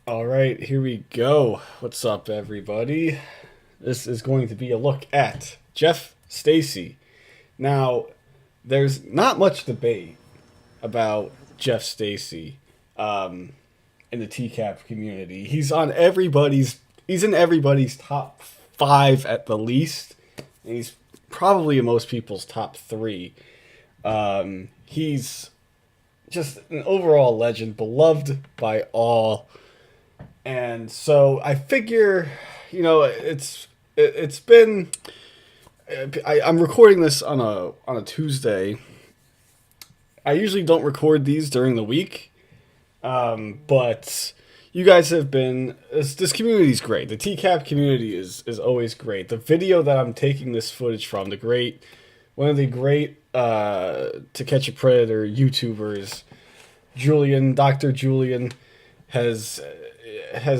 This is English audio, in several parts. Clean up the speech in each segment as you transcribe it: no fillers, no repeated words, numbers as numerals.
All right, here we go. What's up, everybody? This is going to be a look at Jeff Stacy. Now, there's not much debate about Jeff Stacy in the TCAP community. He's in everybody's top five at the least, and he's probably in most people's top three. He's just an overall legend, beloved by all. And so I figure, it's been. I'm recording this on a Tuesday. I usually don't record these during the week, but you guys have been. This community's great. The TCAP community is always great. The video that I'm taking this footage from, one of the great To Catch a Predator YouTubers, Dr. Julian, has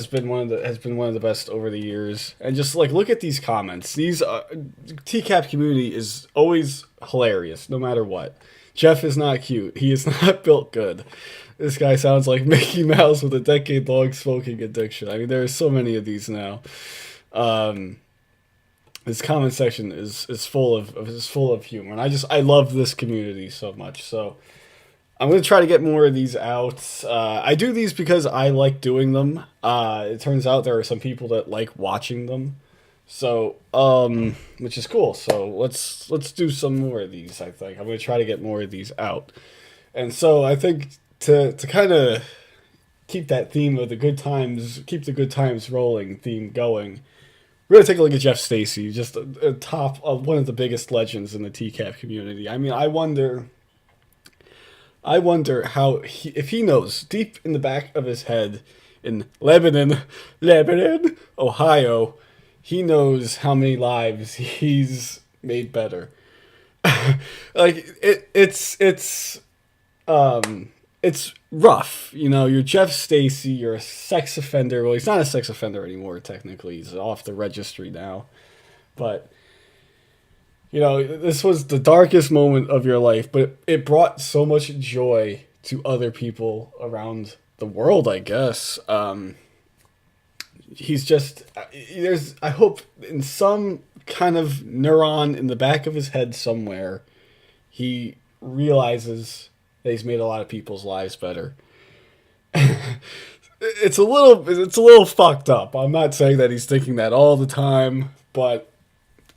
been one of the best over the years. And just like look at these comments. These TCAP community is always hilarious, no matter what. Jeff is not cute. He is not built good. This guy sounds like Mickey Mouse with a decade-long smoking addiction. I mean, there are so many of these now. This comment section is full of humor, and I love this community so much. So I'm going to try to get more of these out. I do these because I like doing them. It turns out there are some people that like watching them. So, which is cool. So let's do some more of these, I think. I'm going to try to get more of these out. And so I think to kind of keep that theme of keep the good times rolling theme going, we're going to take a look at Jeff Stacy, just a top of one of the biggest legends in the TCAP community. I mean, I wonder how if he knows deep in the back of his head in Lebanon, Ohio, he knows how many lives he's made better. Like it's rough, you're Jeff Stacy, you're a sex offender. Well, he's not a sex offender anymore, technically. He's off the registry now. But this was the darkest moment of your life, but it brought so much joy to other people around the world, I guess. He's just, I hope in some kind of neuron in the back of his head somewhere, he realizes that he's made a lot of people's lives better. It's a little fucked up. I'm not saying that he's thinking that all the time, but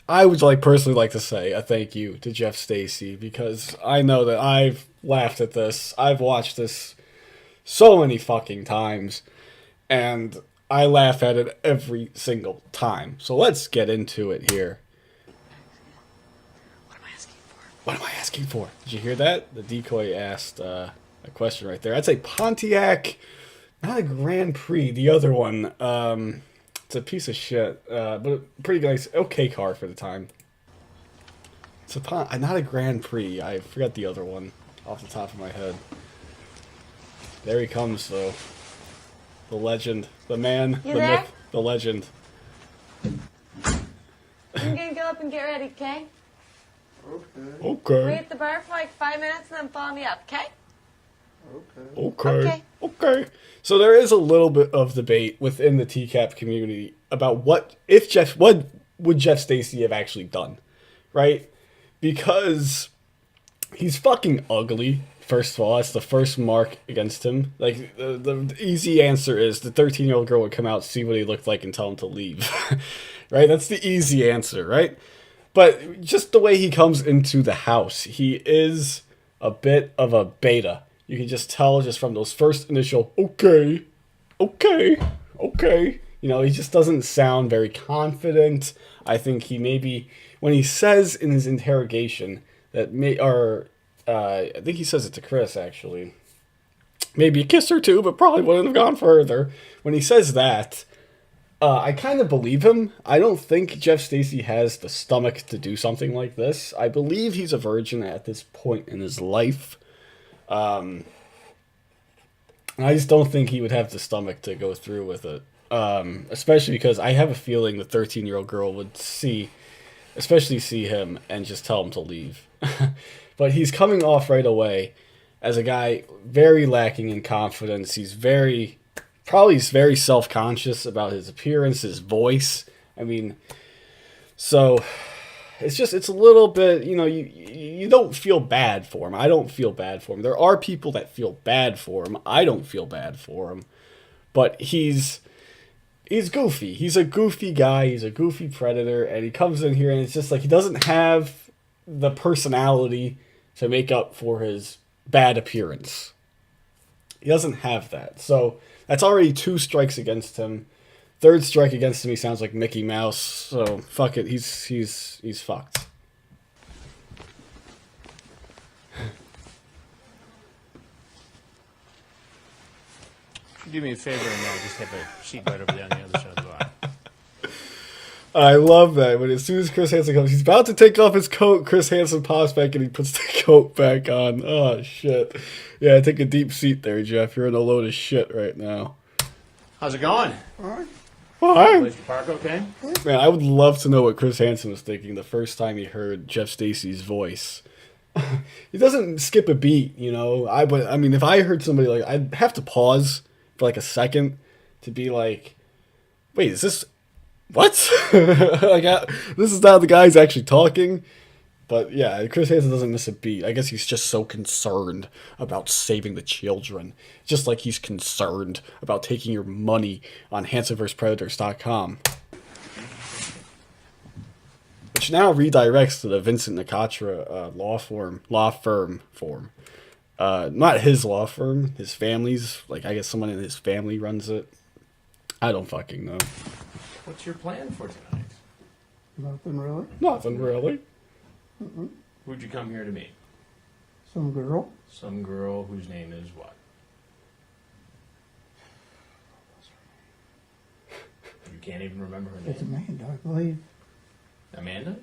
I would personally like to say a thank you to Jeff Stacy, because I know that I've laughed at this. I've watched this so many fucking times, and I laugh at it every single time. So let's get into it here. What am I asking for? What am I asking for? Did you hear that? The decoy asked a question right there. I'd say Pontiac, not a Grand Prix, the other one. It's a piece of shit, but a pretty nice, okay car for the time. It's not a Grand Prix. I forgot the other one off the top of my head. There he comes, though. The legend, the man, You the there? myth, the legend. I'm gonna go up and get ready, okay? Okay. Wait Okay. at the bar for like 5 minutes and then follow me up, okay? Okay. Okay. So there is a little bit of debate within the TCAP community about what would Jeff Stacy have actually done, right? Because he's fucking ugly. First of all, that's the first mark against him. Like, the easy answer is the 13-year-old girl would come out, see what he looked like, and tell him to leave. Right? That's the easy answer, right? But just the way he comes into the house, he is a bit of a beta. You can just tell just from those first initial, okay. He just doesn't sound very confident. I think when he says in his interrogation that I think he says it to Chris, actually. Maybe a kiss or two, but probably wouldn't have gone further. When he says that, I kind of believe him. I don't think Jeff Stacy has the stomach to do something like this. I believe he's a virgin at this point in his life. I just don't think he would have the stomach to go through with it. Especially because I have a feeling the 13-year-old girl would especially see him and just tell him to leave. But he's coming off right away as a guy very lacking in confidence. He's very probably he's very self-conscious about his appearance, his voice. I mean, so it's a little bit, you don't feel bad for him. I don't feel bad for him. There are people that feel bad for him. I don't feel bad for him. But he's goofy. He's a goofy guy. He's a goofy predator. And he comes in here and it's just like he doesn't have the personality to make up for his bad appearance. He doesn't have that. So that's already 2 strikes against him. 3rd strike against him, he sounds like Mickey Mouse. So fuck it. He's fucked. Do me a favor and I'll just have a sheet right over there on the other side of the bar. I love that. But as soon as Chris Hansen comes, he's about to take off his coat. Chris Hansen pops back and he puts the coat back on. Oh, shit. Yeah, take a deep seat there, Jeff. You're in a load of shit right now. How's it going? Alright. Fine. Place the park okay? Man, I would love to know what Chris Hansen was thinking the first time he heard Jeff Stacy's voice. He doesn't skip a beat, I mean, if I heard somebody like, I'd have to pause for like a second to be like, wait, is this what? This is not the guy who's actually talking. But yeah, Chris Hansen doesn't miss a beat. I guess he's just so concerned about saving the children. Just like he's concerned about taking your money on HansenvsPredators.com. Which now redirects to the Vincent Nicatra law firm form. Not his law firm, his family's. Like, I guess someone in his family runs it. I don't fucking know. What's your plan for tonight? Nothing really. Nothing really. Who'd you come here to meet? Some girl. Some girl whose name is what? You can't even remember her It's name. Amanda, I believe. Amanda?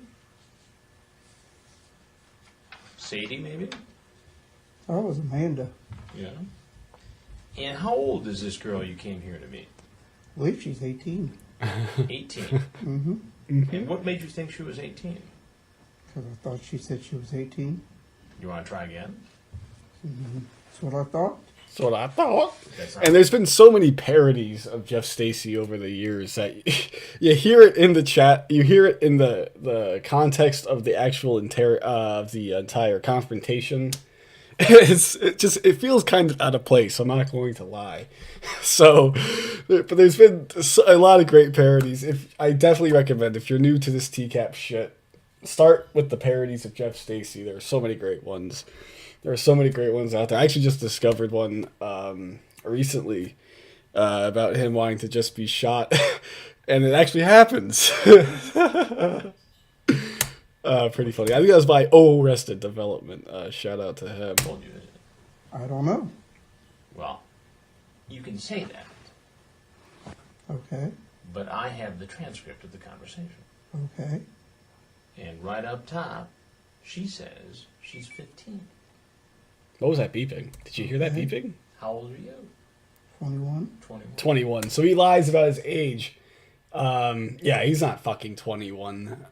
Sadie, maybe? Oh, it was Amanda. Yeah. And how old is this girl you came here to meet? I believe she's 18. 18. Mm-hmm. And what made you think she was 18? Because I thought she said she was 18. You want to try again? That's what I thought. That's what I thought. That's not And there's been so many parodies of Jeff Stacy over the years that you hear it in the chat, you hear it in the context of the actual entire confrontation. It feels kind of out of place. I'm not going to lie. So, but there's been a lot of great parodies. I definitely recommend, if you're new to this TCAP shit, start with the parodies of Jeff Stacy. There are so many great ones. There are so many great ones out there. I actually just discovered one recently about him wanting to just be shot, and it actually happens. Pretty funny. I think that was by Arrested Development. Shout out to him. told you that. I don't know. Well, you can say that, Okay. but I have the transcript of the conversation. Okay. And right up top, she says she's 15. What was that beeping? Did you hear that Okay. beeping? How old are you? 21. 21. 21. So he lies about his age. Yeah, he's not fucking 21.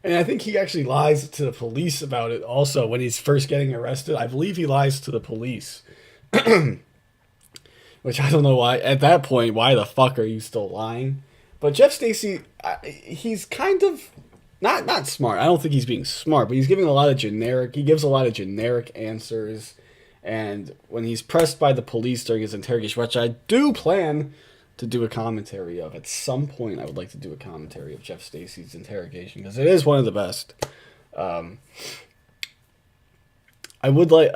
And I think he actually lies to the police about it also when he's first getting arrested. I believe he lies to the police. Which I don't know why. At that point, why the fuck are you still lying? But Jeff Stacy, he's kind of not smart. I don't think he's being smart, but he's giving he gives a lot of generic answers. And when he's pressed by the police during his interrogation, which I do plan to do a commentary of at some point, I would like to do a commentary of Jeff Stacy's interrogation because it is one of the best. I would like.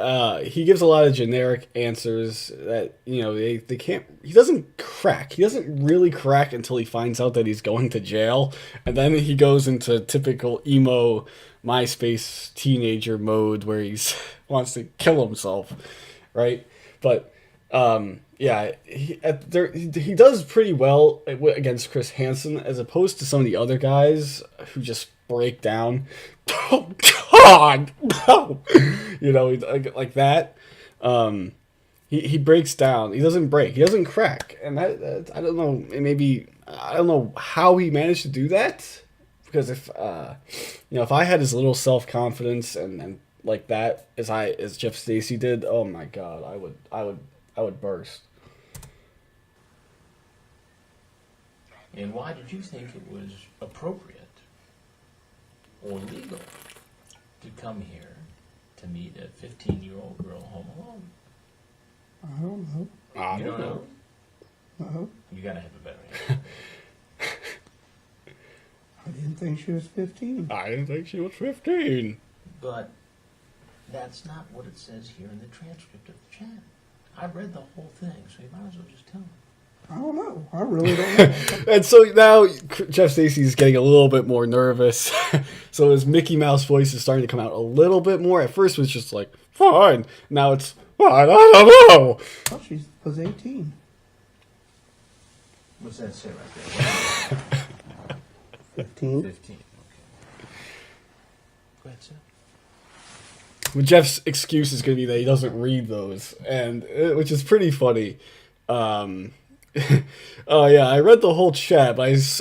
He gives a lot of generic answers that they can't. He doesn't crack. He doesn't really crack until he finds out that he's going to jail, and then he goes into typical email MySpace teenager mode where he's wants to kill himself, right? But yeah, he does pretty well against Chris Hansen as opposed to some of the other guys who just break down. Oh God, no! Like that. He breaks down. He doesn't break. He doesn't crack. And that I don't know. Maybe I don't know how he managed to do that. Because if I had as little self confidence and like that as Jeff Stacy did, oh my God, I would burst. And why did you think it was appropriate or legal to come here to meet a 15-year-old girl home alone? I don't know. You don't know? No. You gotta have a better answer. I didn't think she was 15. I didn't think she was 15. But that's not what it says here in the transcript of the chat. I read the whole thing, so you might as well just tell me. I don't know. I really don't know. And so now Jeff Stacy's getting a little bit more nervous. So his Mickey Mouse voice is starting to come out a little bit more. At first it was just like, fine. Now it's, fine, I don't know. Oh, she was 18. What's that say right 15. there? 15. Okay. Go ahead, sir. But Jeff's excuse is going to be that he doesn't read those, and which is pretty funny. Oh yeah, I read the whole chat, but I just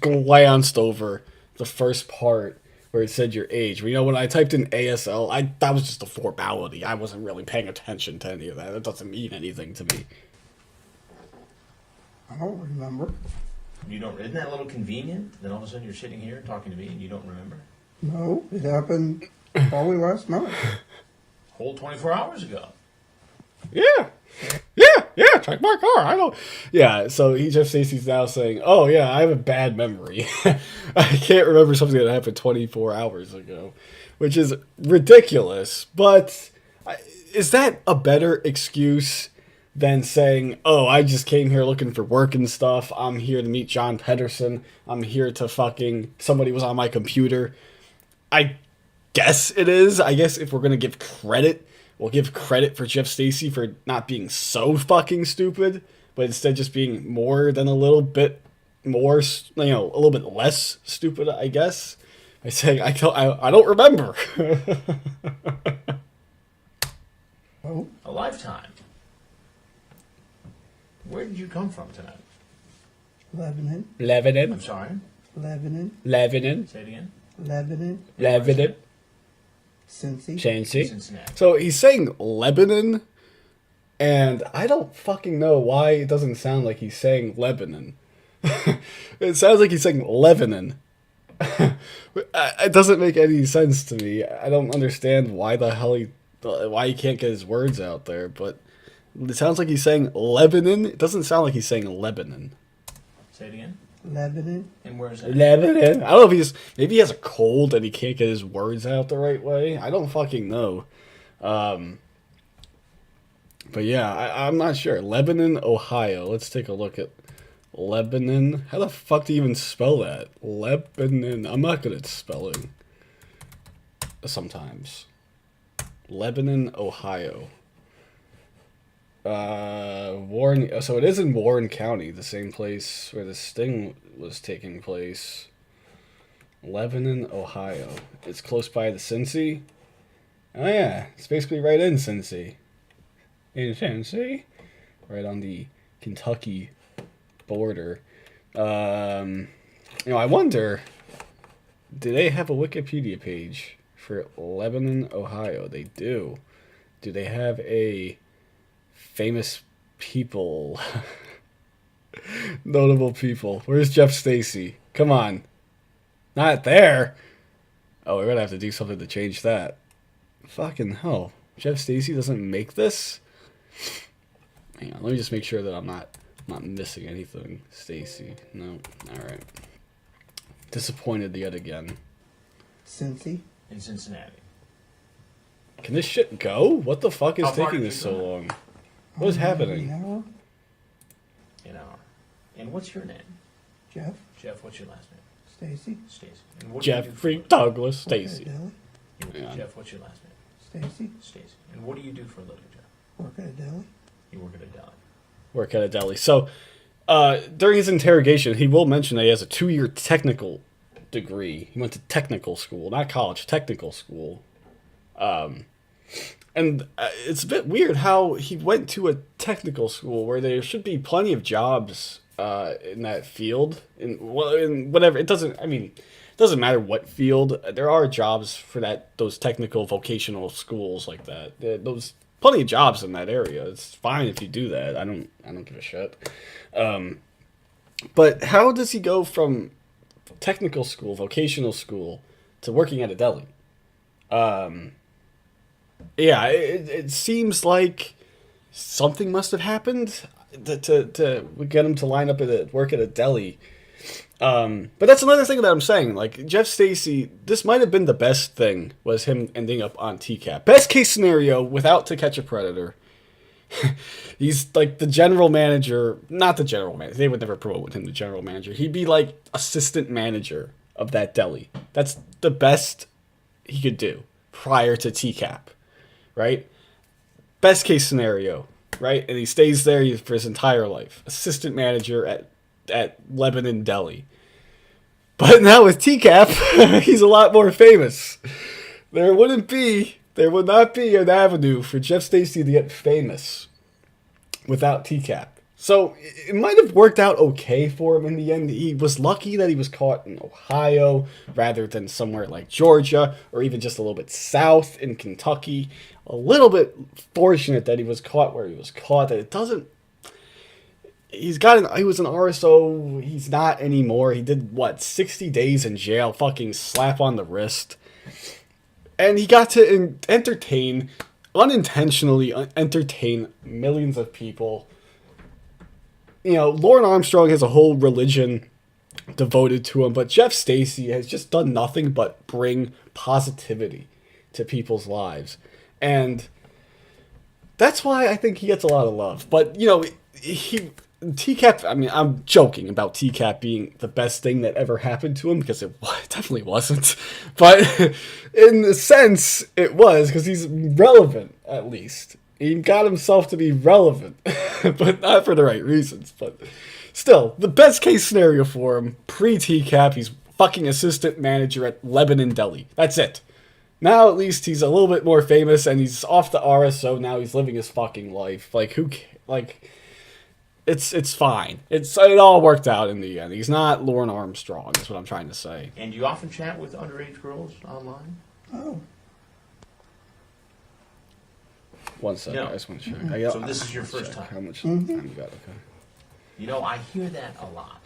glanced over the first part where it said your age. You know, when I typed in ASL, that was just a formality. I wasn't really paying attention to any of that. It doesn't mean anything to me. I don't remember. You don't, isn't that a little convenient? Then all of a sudden you're sitting here talking to me and you don't remember? No, it happened probably last night. Whole 24 hours ago. Yeah, check my car. I don't. Yeah, so Jeff Stacy's now saying, "Oh yeah, I have a bad memory. I can't remember something that happened 24 hours ago," which is ridiculous. But is that a better excuse than saying, "Oh, I just came here looking for work and stuff. I'm here to meet John Pedersen. I'm here to fucking somebody was on my computer." I guess it is. I guess if we're gonna give credit. We'll give credit for Jeff Stacy for not being so fucking stupid, but instead just being more than a little bit more, a little bit less stupid, I guess. By saying, I don't remember. Oh, A lifetime. Where did you come from tonight? Lebanon. I'm Lebanon. sorry. Lebanon. Lebanon. Say it again. Lebanon. Lebanon. Cincy. Chancy. Cincinnati. So he's saying Lebanon, and I don't fucking know why it doesn't sound like he's saying Lebanon. It sounds like he's saying Lebanon. It doesn't make any sense to me. I don't understand why he can't get his words out there, but it sounds like he's saying Lebanon. It doesn't sound like he's saying Lebanon. Say it again. Lebanon. And where's that? Lebanon. I don't know if maybe he has a cold and he can't get his words out the right way. I don't fucking know. But yeah, I'm not sure. Lebanon, Ohio. Let's take a look at Lebanon. How the fuck do you even spell that? Lebanon. I'm not good at spelling. Sometimes. Lebanon, Ohio. Warren. So it is in Warren County, the same place where the sting was taking place. Lebanon, Ohio. It's close by the Cincy. Oh yeah, it's basically right in Cincy. In Cincy, right on the Kentucky border. I wonder, do they have a Wikipedia page for Lebanon, Ohio? They do. Do they have a famous people? Notable people. Where's Jeff Stacy? Come on. Not there. Oh, we're gonna have to do something to change that. Fucking hell. Jeff Stacy doesn't make this? Hang on, let me just make sure that I'm not missing anything. Stacy. No. Alright. Disappointed yet again. Cincy. In Cincinnati. Can this shit go? What the fuck is How far taking did this you so go? long? What is happening? Now, An hour. And what's your name? Jeff. Jeff, what's your last name? Stacy. Stacy. And what do you do for a Jeffrey living? Douglas Work at a Stacy. deli. Yeah. Jeff, what's your last name? Stacy. Stacy. And what do you do for a living, Jeff? Work at a deli. You work at a deli. Work at a deli. So, during his interrogation, he will mention that he has a 2-year technical degree. He went to technical school, not college, technical school. And it's a bit weird how he went to a technical school where there should be plenty of jobs in that field. In whatever, it doesn't matter what field. There are jobs for those technical vocational schools like that. Those plenty of jobs in that area. It's fine if you do that. I don't give a shit. But how does he go from technical school, vocational school, to working at a deli? Yeah, it seems like something must have happened to get him to line up at work at a deli. But that's another thing that I'm saying. Like, Jeff Stacy, this might have been the best thing, was him ending up on TCAP. Best case scenario, without To Catch a Predator. He's like the general manager, not the general manager. They would never promote him the general manager. He'd be like assistant manager of that deli. That's the best he could do prior to TCAP, right? Best case scenario, right? And he stays there for his entire life. Assistant manager at Lebanon Deli. But now with TCAP, he's a lot more famous. There would not be an avenue for Jeff Stacy to get famous without TCAP. So it might have worked out okay for him in the end. He was lucky that he was caught in Ohio rather than somewhere like Georgia or even just a little bit south in Kentucky. A little bit fortunate that he was caught where he was caught. That it doesn't. He was an RSO. He's not anymore. He did 60 days in jail. Fucking slap on the wrist. And he got to unintentionally entertain millions of people. You know, Lauren Armstrong has a whole religion devoted to him, but Jeff Stacy has just done nothing but bring positivity to people's lives. And that's why I think he gets a lot of love. But, you know, TCAP, I mean, I'm joking about TCAP being the best thing that ever happened to him, because it definitely wasn't. But in a sense, it was, because he's relevant, at least. He got himself to be relevant, but not for the right reasons. But still, the best case scenario for him, pre-TCAP, he's fucking assistant manager at Lebanon Deli. That's it. Now at least he's a little bit more famous, and he's off the RSO. Now he's living his fucking life. Like, who cares? Like, it's fine. It all worked out in the end. He's not Lauren Armstrong, is what I'm trying to say. And you often chat with underage girls online? Oh, One second, No. I just want to check. So this is your first check time? how much time you got, okay. You know, I hear that a lot.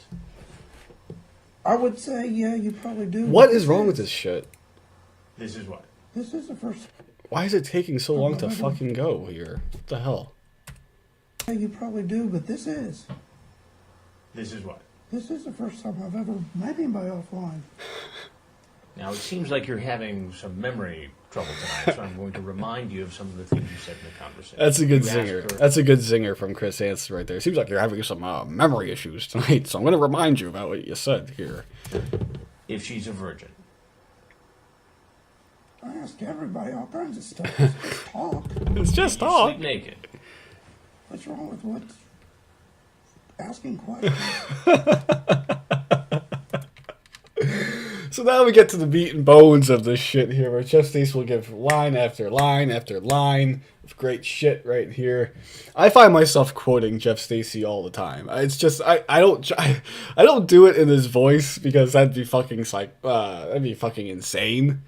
I would say, yeah, you probably do. What is wrong with this shit? This is what? This is the first. Why is it taking so long to fucking go here? What the hell? Yeah, you probably do, but this is. This is what? This is the first time I've ever met anybody offline. Now, it seems like you're having some memory trouble tonight, so I'm going to remind you of some of the things you said in the conversation. That's a good You zinger. asked her- That's a good zinger from Chris Hansen right there. Seems like you're having some memory issues tonight, so I'm going to remind you about what you said here. If she's a virgin. I ask everybody all kinds of stuff. It's just talk. It's just You talk. sleep naked. What's wrong with what? Asking questions. So now we get to the meat and bones of this shit here, where Jeff Stacy will give line after line after line of great shit right here. I find myself quoting Jeff Stacy all the time. It's just I don't do it in his voice because that'd be fucking insane.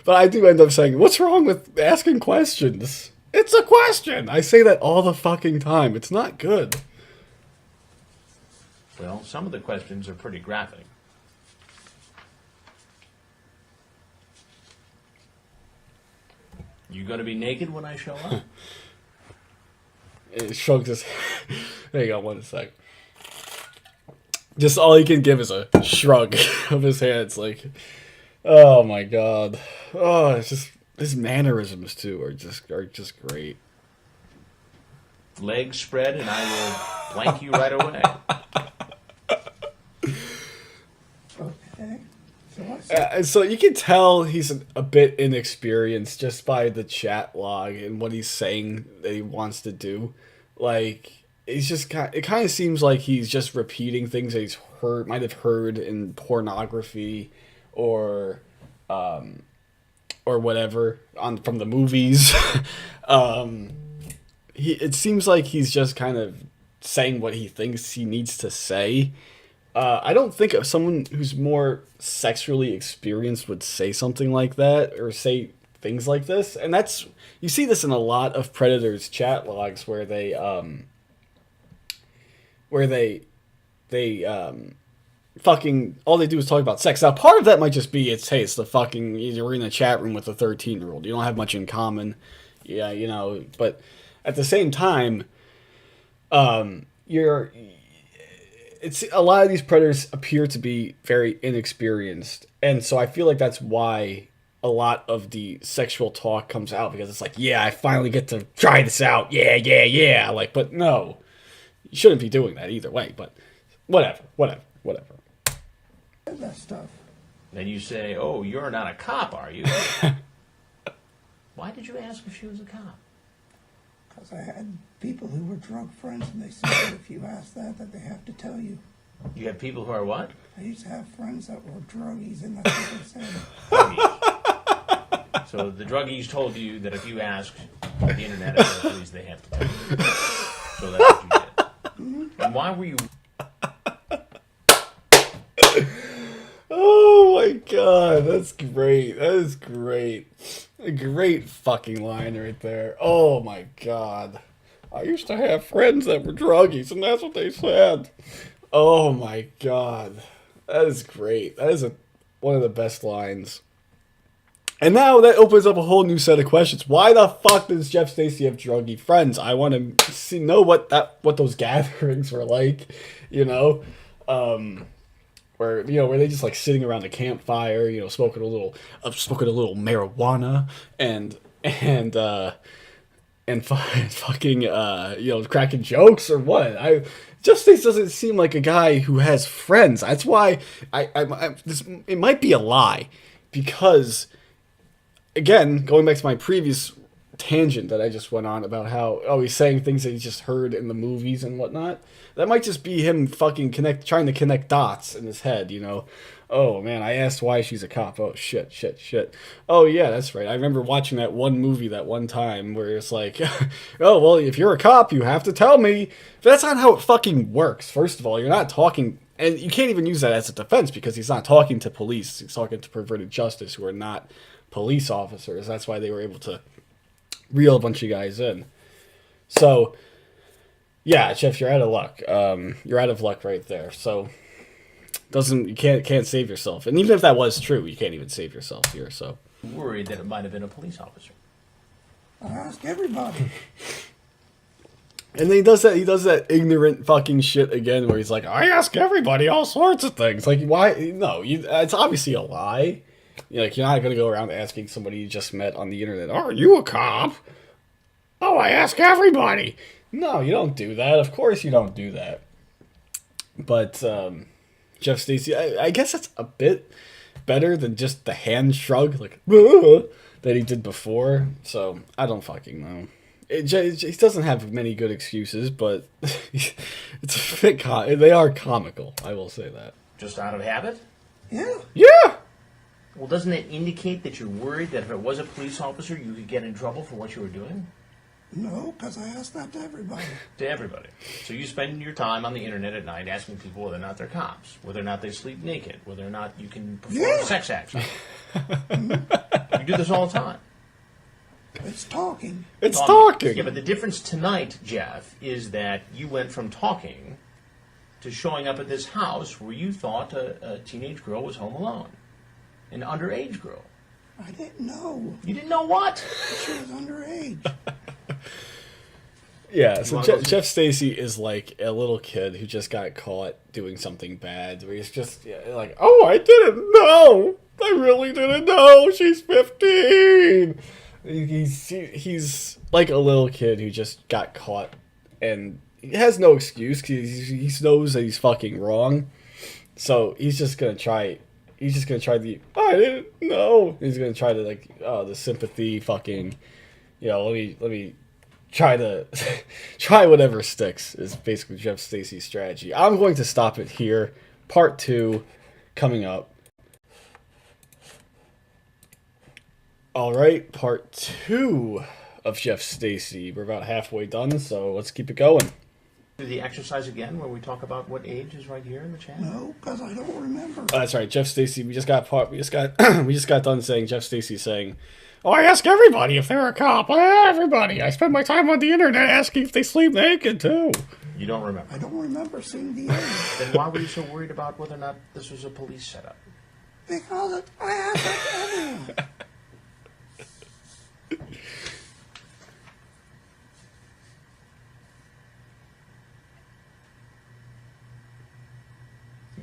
But I do end up saying, "What's wrong with asking questions?" It's a question. I say that all the fucking time. It's not good. Well, some of the questions are pretty graphic. You gonna be naked when I show up? It shrugs his. Hang on one sec. Just all he can give is a shrug of his hands, like, oh my god. Oh, it's just his mannerisms too are just great. Legs spread, and I will blank you right away. Okay. So you can tell he's a bit inexperienced just by the chat log and what he's saying that he wants to do. Like, he's just it kind of seems like he's just repeating things that he's might have heard in pornography or whatever from the movies. It seems like he's just kind of saying what he thinks he needs to say. I don't think someone who's more sexually experienced would say something like that or say things like this. And you see this in a lot of Predators chat logs where they fucking all they do is talk about sex. Now, part of that might just be it's the fucking you're in a chat room with a 13-year-old. You don't have much in common, yeah, you know. But at the same time, it's a lot of these predators appear to be very inexperienced, and so I feel like that's why a lot of the sexual talk comes out, because it's like, yeah, I finally get to try this out, yeah. Like, but no, you shouldn't be doing that either way. But whatever. That stuff. Then you say, "Oh, you're not a cop, are you?" Why did you ask if she was a cop? Because I had people who were drug friends, and they said that if you ask that they have to tell you. You have people who are what? I used to have friends that were druggies, and that's what they said. Druggies. So the druggies told you that if you asked on the internet at the police, they have to tell you. So that's what you did. Mm-hmm. And why were you... Oh my god, that's great. That is great. A great fucking line right there. Oh my god. I used to have friends that were druggies, and that's what they said. Oh my god. That is great. That is one of the best lines. And now that opens up a whole new set of questions. Why the fuck does Jeff Stacy have druggy friends? I want to know what those gatherings were like, you know? Where they just like sitting around a campfire, you know, smoking a little marijuana and fucking cracking jokes or what? Jeff Stacy doesn't seem like a guy who has friends. That's why it might be a lie, because again, going back to my previous tangent that I just went on about how he's saying things that he just heard in the movies and whatnot. That might just be him fucking trying to connect dots in his head, you know. Oh man, I asked why she's a cop. Oh shit. Oh yeah, that's right. I remember watching that one movie that one time where it's like, oh well, if you're a cop, you have to tell me. But that's not how it fucking works. First of all, you're not talking, and you can't even use that as a defense, because he's not talking to police. He's talking to perverted justice who are not police officers. That's why they were able to reel a bunch of guys in. So yeah, Jeff, you're out of luck. You're out of luck right there. So you can't save yourself. And even if that was true, you can't even save yourself here. So Worried that it might have been a police officer. I ask everybody. And then he does that ignorant fucking shit again, where he's like, I ask everybody all sorts of things. Like, why? No, it's obviously a lie. You're not gonna go around asking somebody you just met on the internet, are you a cop? Oh, I ask everybody. No, you don't do that. Of course you don't do that. But Jeff Stacy, I guess that's a bit better than just the hand shrug, like, that he did before. So, I don't fucking know. He doesn't have many good excuses, but it's a bit they are comical, I will say that. Just out of habit? Yeah. Yeah! Well, doesn't it indicate that you're worried that if it was a police officer, you could get in trouble for what you were doing? No, because I ask that to everybody. To everybody. So you spend your time on the internet at night asking people whether or not they're cops, whether or not they sleep naked, whether or not you can perform sex acts. You do this all the time. It's talking. It's talking. Yeah, but the difference tonight, Jeff, is that you went from talking to showing up at this house where you thought a teenage girl was home alone. An underage girl. I didn't know. You didn't know what? She was underage. Yeah, so Jeff Stacy is like a little kid who just got caught doing something bad, where he's just like, oh, I didn't know. I really didn't know. She's 15. He's like a little kid who just got caught, and he has no excuse, because he knows that he's fucking wrong. So he's just gonna try. He's just gonna try I didn't know. He's gonna try to the sympathy fucking. Let me try to try whatever sticks is basically Jeff Stacy's strategy. I'm going to stop it here. Part 2 coming up. All right, part 2 of Jeff Stacy. We're about halfway done, so let's keep it going. Do the exercise again where we talk about what age is right here in the chat? No, because I don't remember. That's right, Jeff Stacy. We just got done saying Jeff Stacy saying, oh, I ask everybody if they're a cop. Everybody. I spend my time on the internet asking if they sleep naked too. You don't remember. I don't remember seeing the age. Then why were you so worried about whether or not this was a police setup? Because I asked that to everyone.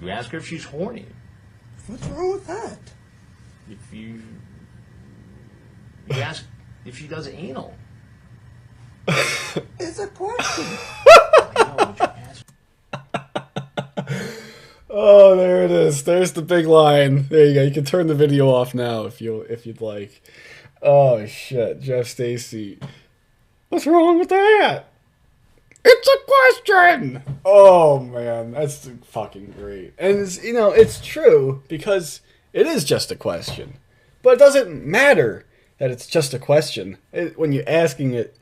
You ask her if she's horny. What's wrong with that? If you ask if she does anal. It's a question. I know what you ask. Oh, there it is. There's the big line. There you go. You can turn the video off now if you'd like. Oh shit, Jeff Stacy. What's wrong with that? It's a question. Oh man, that's fucking great. And it's true because it is just a question. But it doesn't matter that it's just a question when you're asking it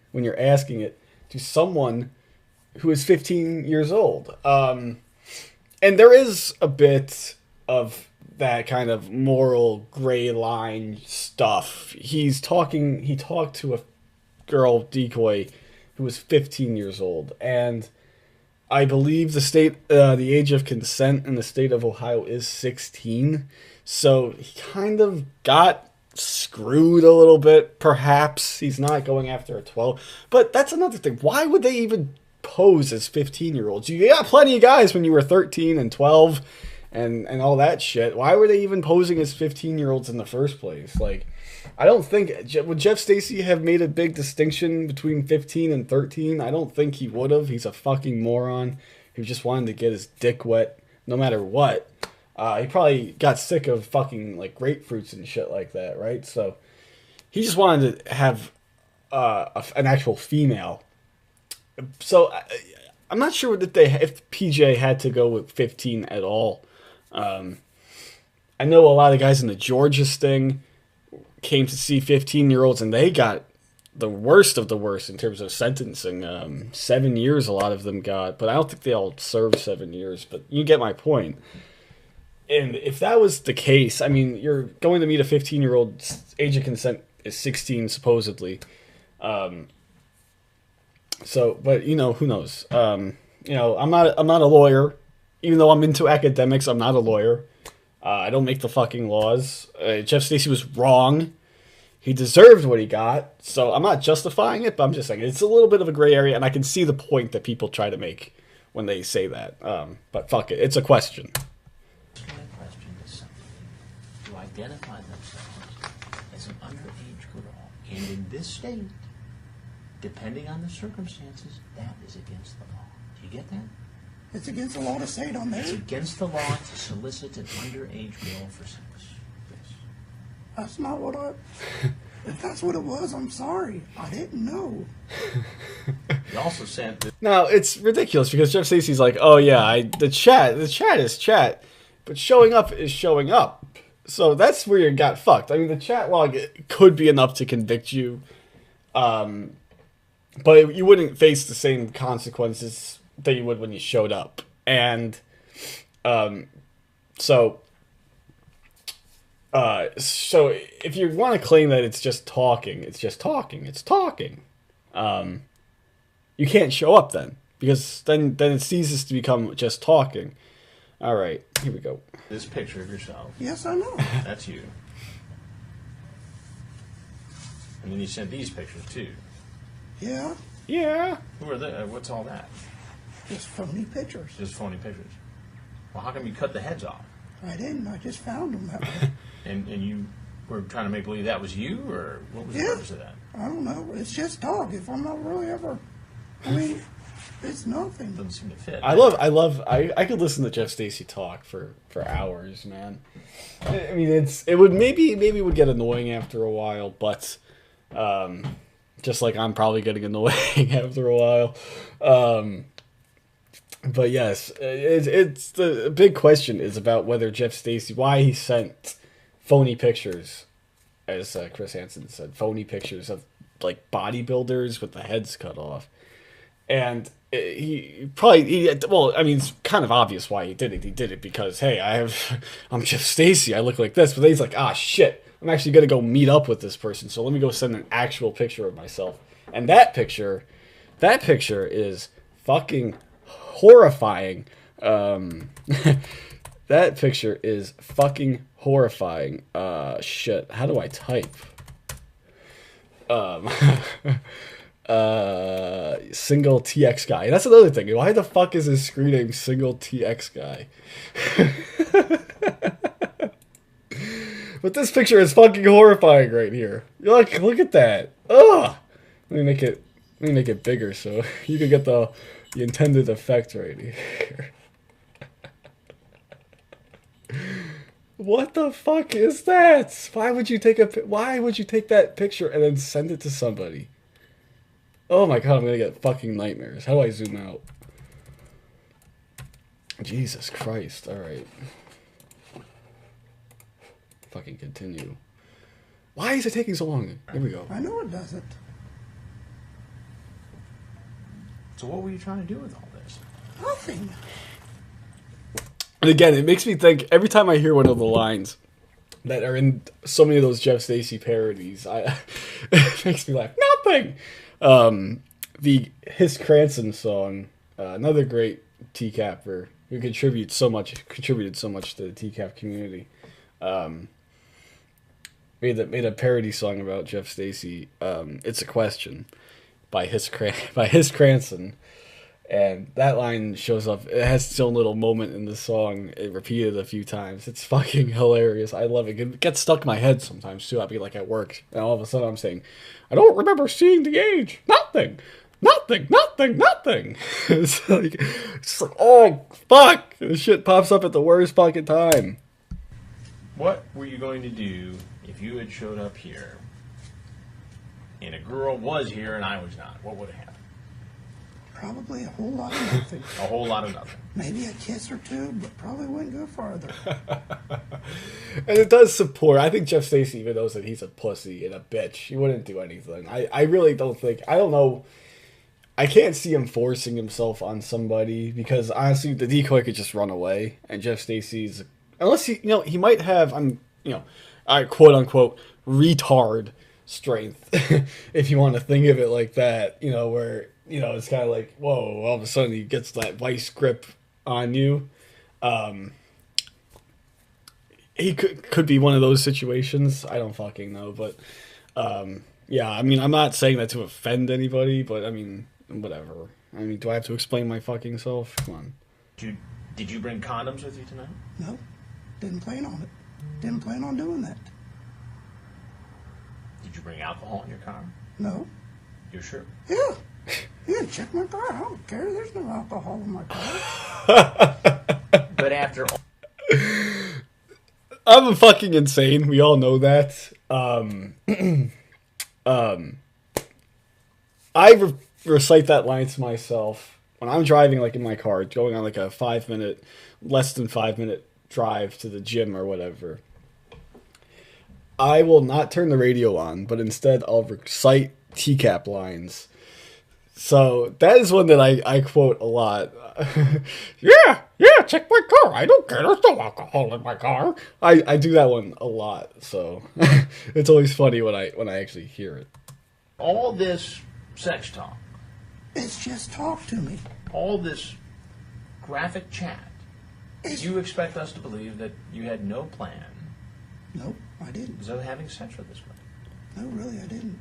to someone who is 15 years old. And there is a bit of that kind of moral gray line stuff. He talked to a girl decoy who was 15 years old, and I believe the age of consent in the state of Ohio is 16. So he kind of got screwed a little bit, perhaps. He's not going after a 12. But that's another thing. Why would they even pose as 15-year-olds? You got plenty of guys when you were 13 and 12 and all that shit. Why were they even posing as 15-year-olds in the first place? Like, I don't think... Would Jeff Stacy have made a big distinction between 15 and 13? I don't think he would have. He's a fucking moron who just wanted to get his dick wet no matter what. He probably got sick of fucking, like, grapefruits and shit like that, right? So he just wanted to have an actual female. So I'm not sure that if PJ had to go with 15 at all. I know a lot of guys in the Georgia sting came to see 15-year-olds, and they got the worst of the worst in terms of sentencing. 7 years a lot of them got, but I don't think they all served 7 years. But you get my point. And if that was the case, I mean, you're going to meet a 15-year-old, age of consent is 16 supposedly. So, but who knows? I'm not a lawyer, even though I'm into academics. I'm not a lawyer. I don't make the fucking laws. Jeff Stacy was wrong. He deserved what he got. So I'm not justifying it, but I'm just saying it's a little bit of a gray area, and I can see the point that people try to make when they say that. But fuck it, it's a question. My question is somebody who identified themselves as an underage girl, and in this state, depending on the circumstances, that is against the law. Do you get that? It's against the law to say it on there. It's against the law to solicit an underage girl for sex. Yes. That's not what if that's what it was, I'm sorry. I didn't know. He also sent this. Now, it's ridiculous because Jeff Stacy's like, oh yeah, the chat is chat, but showing up is showing up. So that's where you got fucked. I mean, the chat log could be enough to convict you, but you wouldn't face the same consequences that you would when you showed up. And so if you want to claim that it's just talking, it's talking. You can't show up then, because then it ceases to become just talking. All right, here we go. This picture of yourself. Yes, I know. That's you. And then you sent these pictures too. Yeah, Yeah. Who are they? What's all that? just phony pictures. Just phony pictures. Well, how come you cut the heads off? I didn't. I just found them that way. And you were trying to make believe that was you, or what was the Yeah. purpose of that? I don't know. It's just talk. If I'm not really ever, I mean, it's nothing. Doesn't seem to fit. I could listen to Jeff Stacy talk for hours, man. I mean, it would maybe would get annoying after a while, but just like I'm probably getting annoying after a while. But yes, it's the big question is about whether Jeff Stacy, why he sent phony pictures, as Chris Hansen said, phony pictures of like bodybuilders with the heads cut off. And well, I mean, it's kind of obvious why he did it. He did it because, hey, I'm Jeff Stacy. I look like this. But then he's like, shit, I'm actually going to go meet up with this person. So let me go send an actual picture of myself. And that picture is fucking horrifying. That picture is fucking horrifying. Shit. How do I type? Single TX guy. That's another thing. Why the fuck is his screen name single TX guy? But this picture is fucking horrifying right here. Look at that. Ugh. Let me make it bigger so you can get the intended effect right here. What the fuck is that? Why would you take that picture and then send it to somebody? Oh my god, I'm gonna get fucking nightmares. How do I zoom out? Jesus Christ. Alright. Fucking continue. Why is it taking so long? Here we go. I know it doesn't. So what were you trying to do with all this? Nothing. And again, it makes me think, every time I hear one of the lines that are in so many of those Jeff Stacy parodies, it makes me laugh. Nothing! The His Cranston song, another great TCAPper who contributed so much to the TCAP community, made a parody song about Jeff Stacy. It's a Question by His Cranston. And that line shows up. It has its own little moment in the song. It repeated a few times. It's fucking hilarious. I love it. It gets stuck in my head sometimes too. I'll be like at work, and all of a sudden I'm saying, "I don't remember seeing the age. Nothing. It's like, oh fuck! This shit pops up at the worst fucking time. What were you going to do if you had showed up here and a girl was here and I was not? What would have happened? Probably a whole lot of nothing. A whole lot of nothing. Maybe a kiss or two, but probably wouldn't go farther. And it does support. I think Jeff Stacy even knows that he's a pussy and a bitch. He wouldn't do anything. I really don't think. I don't know. I can't see him forcing himself on somebody because honestly, the decoy could just run away. And Jeff Stacy's, unless he might have, quote unquote retard strength, if you want to think of it like that. Where it's kind of like, whoa, all of a sudden he gets that vice grip on you. He could be one of those situations. I don't fucking know, but yeah, I'm not saying that to offend anybody, but whatever. Do I have to explain my fucking self? Come on. Did you bring condoms with you tonight? No, didn't plan on it. Didn't plan on doing that. Did you bring alcohol in your car? No. You're sure? Yeah. Yeah, check my car. I don't care. There's no alcohol in my car. But after all... I'm fucking insane. We all know that. I recite that line to myself when I'm driving, like in my car, going on like a less than 5 minute drive to the gym or whatever. I will not turn the radio on, but instead I'll recite TCAP lines. So that is one that I quote a lot. yeah, check my car. I don't care. There's no alcohol in my car. I do that one a lot. So it's always funny when I actually hear it. All this sex talk. It's just talk to me. All this graphic chat. You expect us to believe that you had no plan? Nope, I didn't. So having sex with this woman? No, really, I didn't.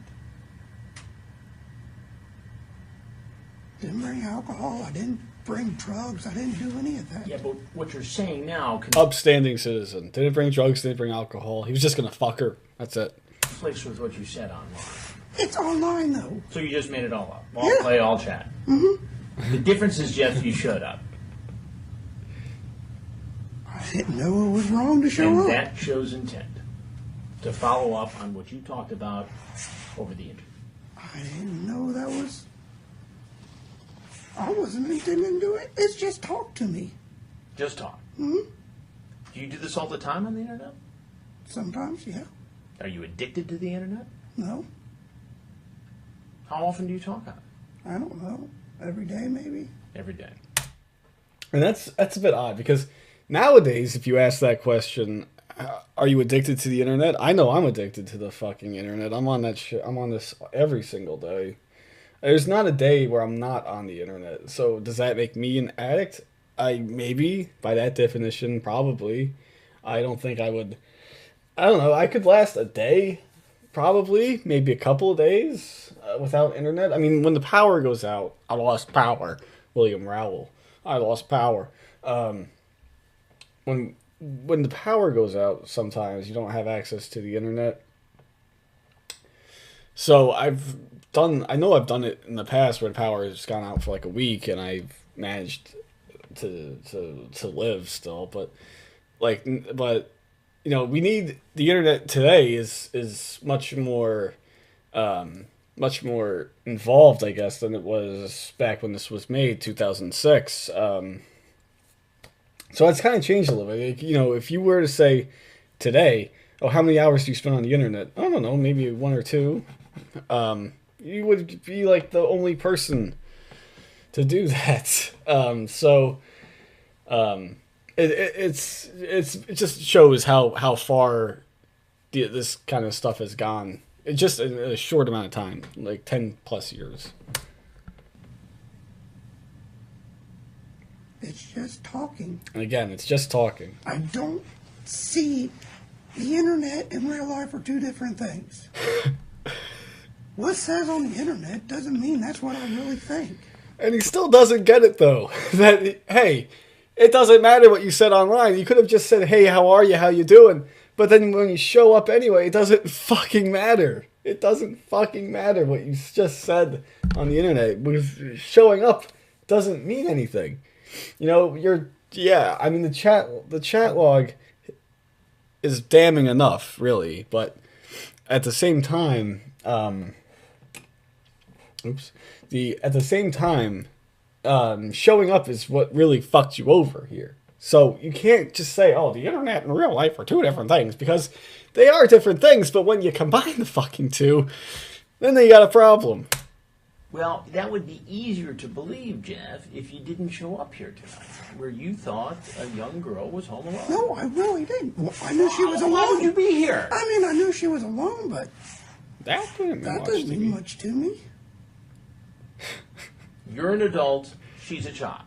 Didn't bring alcohol. I didn't bring drugs. I didn't do any of that. Yeah, but what you're saying now upstanding citizen. Didn't bring drugs, didn't bring alcohol. He was just gonna fuck her. That's it. conflicts with what you said online. It's online, though. So you just made it all up. All play, all chat. Mm-hmm. The difference is, Jeff, you showed up. I didn't know it was wrong to show up. And that shows intent. To follow up on what you talked about over the interview. I didn't know that was... I wasn't intending to do it. It's just talk to me. Just talk. Mm-hmm. Do you do this all the time on the internet? Sometimes, yeah. Are you addicted to the internet? No. How often do you talk on it? I don't know. Every day, maybe. Every day. And that's a bit odd because nowadays, if you ask that question, are you addicted to the internet? I know I'm addicted to the fucking internet. I'm on that shit. I'm on this every single day. There's not a day where I'm not on the internet. So does that make me an addict? Maybe by that definition, probably. I don't think I would. I don't know. I could last a day, probably, maybe a couple of days without internet. I mean, when the power goes out, I lost power. William Rowell. I lost power. When the power goes out, sometimes you don't have access to the internet. So I know I've done it in the past where the power has gone out for like a week and I've managed to live still, but we need the internet today is much more involved, I guess, than it was back when this was made, 2006. So it's kind of changed a little bit. Like, if you were to say today, oh, how many hours do you spend on the internet? I don't know, maybe 1 or 2. You would be like the only person to do that. It just shows how far this kind of stuff has gone. It's just in a short amount of time, like 10 plus years. It's just talking. And again, it's just talking. I don't see the internet and real life are two different things. What says on the internet doesn't mean that's what I really think. And he still doesn't get it, though. That, hey, it doesn't matter what you said online. You could have just said, hey, how are you? How you doing? But then when you show up anyway, it doesn't fucking matter. It doesn't fucking matter what you just said on the internet. Because showing up doesn't mean anything. The chat log is damning enough, really. But at the same time, showing up is what really fucked you over here. So you can't just say, oh, the internet and real life are two different things, because they are different things, but when you combine the fucking two, then they got a problem. Well, that would be easier to believe, Jeff, if you didn't show up here tonight, where you thought a young girl was home alone. No, I really didn't. Well, I knew she was alone. Why would you be here? I mean, I knew she was alone, but That doesn't mean much to me. You're an adult. She's a child.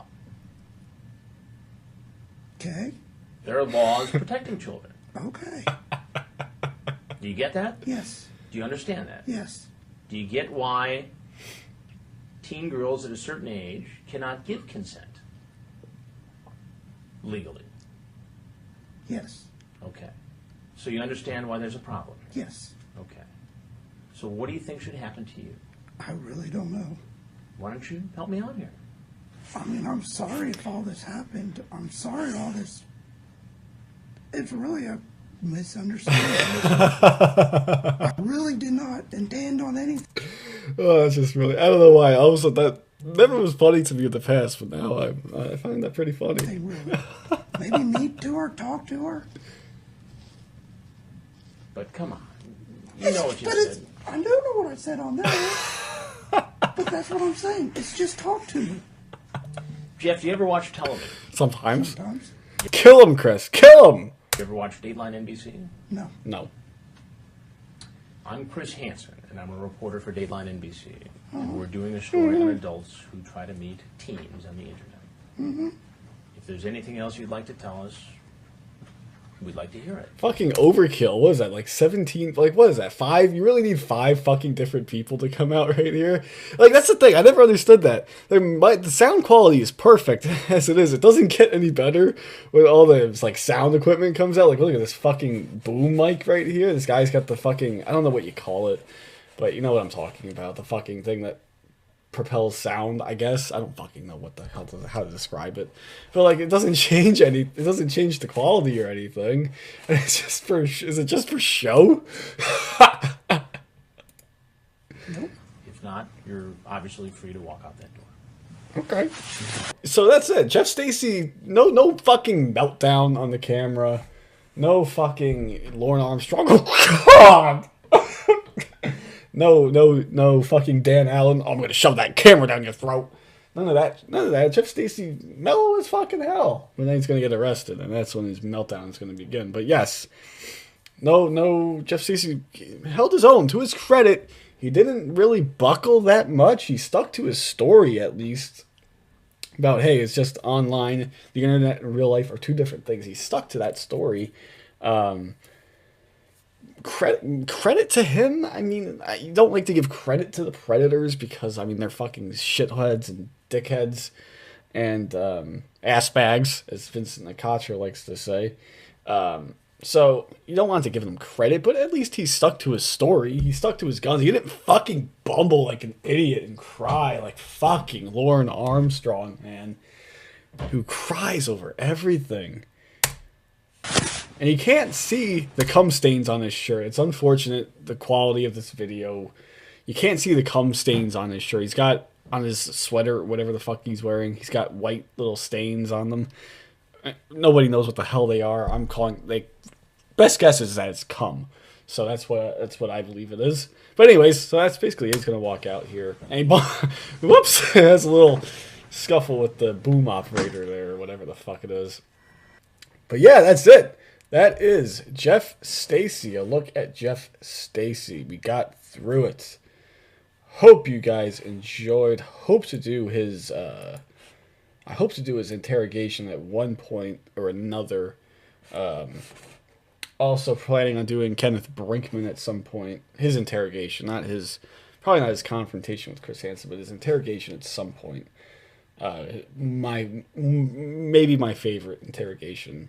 Okay. There are laws protecting children. Okay. Do you get that? Yes. Do you understand that? Yes. Do you get why teen girls at a certain age cannot give consent legally? Yes. Okay. So you understand why there's a problem? Yes. Okay. So what do you think should happen to you? I really don't know. Why don't you help me out here? I mean, I'm sorry if all this happened. I'm sorry all this. It's really a misunderstanding. I really did not intend on anything. Oh, that's just really... I don't know why. Also, that never was funny to me in the past, but now I find that pretty funny. Really. Maybe meet to her, talk to her. But come on. You know what you said. I don't know what I said on there. But that's what I'm saying. It's just talk to me. Jeff, do you ever watch television? Sometimes. Sometimes. Kill him, Chris. Kill him! Do you ever watch Dateline NBC? No. No. I'm Chris Hansen, and I'm a reporter for Dateline NBC. And we're doing a story on adults who try to meet teens on the internet. If there's anything else you'd like to tell us, we'd like to hear it. Fucking overkill. What is that, like 17? Like, what is that, 5? You really need 5 fucking different people to come out right here? Like, that's the thing. I never understood that. The sound quality is perfect as it is. It doesn't get any better when all the, like, sound equipment comes out. Like, look at this fucking boom mic right here. This guy's got the fucking, I don't know what you call it, but you know what I'm talking about. The fucking thing that propels sound, I guess. I don't fucking know what the hell how to describe it, but like it doesn't change it doesn't change the quality or anything. And it's just for, is it just for show? Nope. If not, you're obviously free to walk out that door. Okay, so that's it. Jeff Stacy, no fucking meltdown on the camera, no fucking Lauren Armstrong. Oh God. No fucking Dan Allen. I'm gonna shove that camera down your throat. None of that. Jeff Stacy, mellow as fucking hell. But then he's gonna get arrested, and that's when his meltdown is gonna begin. But yes, no. Jeff Stacy held his own. To his credit, he didn't really buckle that much. He stuck to his story, at least, about, hey, it's just online. The internet and real life are two different things. He stuck to that story. Credit to him. I mean, I don't like to give credit to the Predators because, I mean, they're fucking shitheads and dickheads and ass bags, as Vincent the Couture likes to say. So you don't want to give them credit, but at least he stuck to his story. He stuck to his guns. He didn't fucking bumble like an idiot and cry like fucking Lauren Armstrong, man, who cries over everything. And you can't see the cum stains on his shirt. It's unfortunate, the quality of this video. You can't see the cum stains on his shirt. He's got, on his sweater, whatever the fuck he's wearing, he's got white little stains on them. Nobody knows what the hell they are. I'm calling, best guess is that it's cum. So that's what I believe it is. But anyways, so that's basically it. He's going to walk out here. And whoops, has a little scuffle with the boom operator there, or whatever the fuck it is. But yeah, that's it. That is Jeff Stacy. A look at Jeff Stacy. We got through it. Hope you guys enjoyed. Hope to do his interrogation at one point or another. Also planning on doing Kenneth Brinkman at some point. His interrogation, probably not his confrontation with Chris Hansen, but his interrogation at some point. Maybe my favorite interrogation.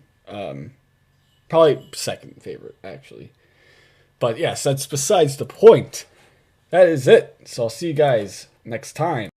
Probably second favorite, actually. But yes, that's besides the point. That is it. So I'll see you guys next time.